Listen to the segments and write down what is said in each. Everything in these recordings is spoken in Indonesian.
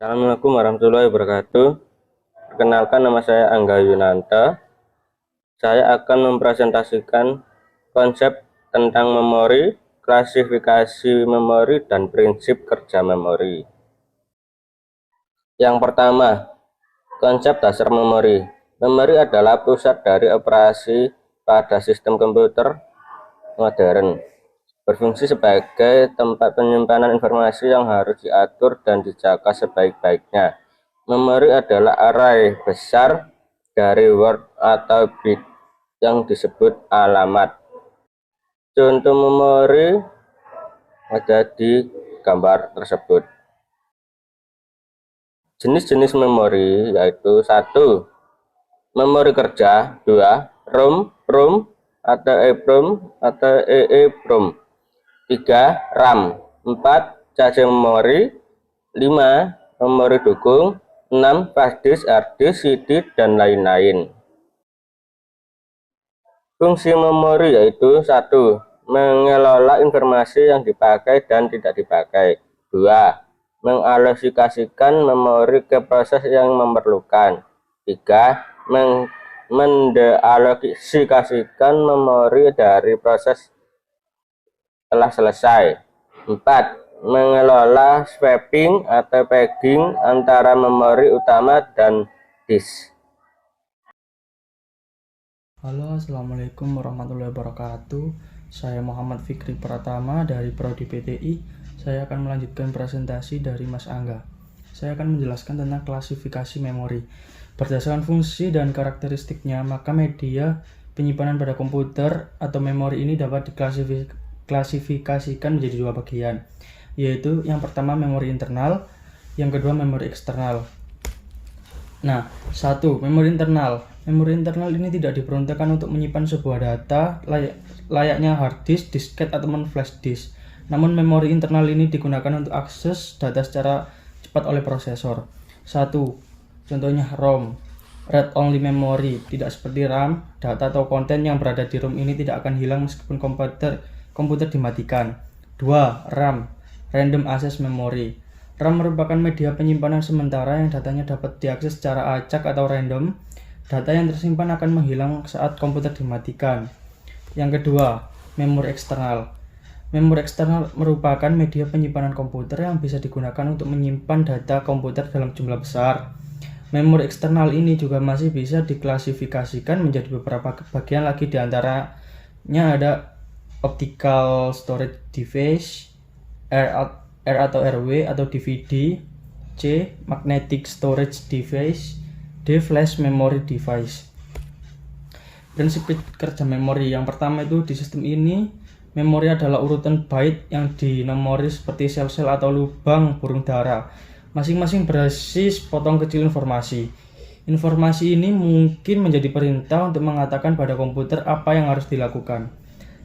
Assalamualaikum warahmatullahi wabarakatuh. Perkenalkan, nama saya Angga Yunanta. Saya akan mempresentasikan konsep tentang memori, klasifikasi memori, dan prinsip kerja memori. Yang pertama, konsep dasar memori. Memori adalah pusat dari operasi pada sistem komputer modern. Berfungsi sebagai tempat penyimpanan informasi yang harus diatur dan dijaga sebaik-baiknya. Memori adalah array besar dari word atau bit yang disebut alamat. Contoh memori ada di gambar tersebut. Jenis-jenis memori yaitu 1. Memori kerja. 2. ROM atau EEPROM atau EEPROM. 3. RAM. 4. Cache memori. 5. Memori dukung. 6. Flash disk, hard disk, CD, dan lain-lain. Fungsi memori yaitu 1. Mengelola informasi yang dipakai dan tidak dipakai. 2. Mengalokasikan memori ke proses yang memerlukan. 3. Mendealokasikan memori dari proses telah selesai. 4. Mengelola swapping atau pegging antara memori utama dan disk. Halo, assalamualaikum warahmatullahi wabarakatuh. Saya Muhammad Fikri Pratama dari Prodi PTI. Saya akan melanjutkan presentasi dari Mas Angga. Saya akan menjelaskan tentang klasifikasi memori. Berdasarkan fungsi dan karakteristiknya, maka media penyimpanan pada komputer atau memori ini dapat diklasifikasikan menjadi 2 bagian, yaitu yang pertama memori internal, yang kedua memori eksternal. Nah, 1. Memori internal. Memori internal ini tidak diperuntukkan untuk menyimpan sebuah data layaknya hard disk, disket, atau flash disk. Namun memori internal ini digunakan untuk akses data secara cepat oleh prosesor. 1. Contohnya ROM, read only memory. Tidak seperti RAM, data atau konten yang berada di ROM ini tidak akan hilang meskipun komputer dimatikan. 2. RAM, random access memory. RAM merupakan media penyimpanan sementara yang datanya dapat diakses secara acak atau random. Data yang tersimpan akan menghilang saat komputer dimatikan. Yang kedua, memori eksternal. Memori eksternal merupakan media penyimpanan komputer yang bisa digunakan untuk menyimpan data komputer dalam jumlah besar. Memori eksternal ini juga masih bisa diklasifikasikan menjadi beberapa bagian lagi, diantaranya ada optical storage device, R atau RW atau DVD, C magnetic storage device, D flash memory device. Prinsip kerja memori yang pertama itu di sistem ini, memori adalah urutan byte yang dinomori seperti sel-sel atau lubang burung dara. Masing-masing berisi potong kecil informasi. Informasi ini mungkin menjadi perintah untuk mengatakan pada komputer apa yang harus dilakukan.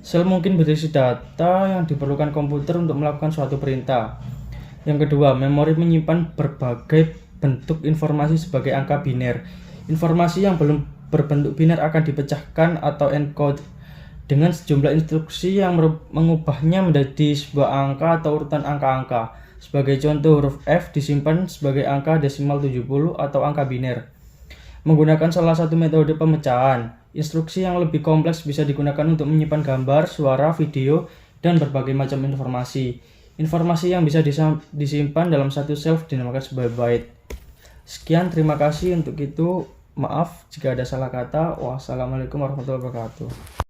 Sel mungkin berisi data yang diperlukan komputer untuk melakukan suatu perintah. Yang kedua, memori menyimpan berbagai bentuk informasi sebagai angka biner. Informasi yang belum berbentuk biner akan dipecahkan atau encode dengan sejumlah instruksi yang mengubahnya menjadi sebuah angka atau urutan angka-angka. Sebagai contoh, huruf F disimpan sebagai angka desimal 70 atau angka biner. Menggunakan salah satu metode pemecahan, instruksi yang lebih kompleks bisa digunakan untuk menyimpan gambar, suara, video, dan berbagai macam informasi. Informasi yang bisa disimpan dalam satu sel dinamakan sebagai byte. Sekian, terima kasih untuk itu. Maaf jika ada salah kata. Wassalamualaikum warahmatullahi wabarakatuh.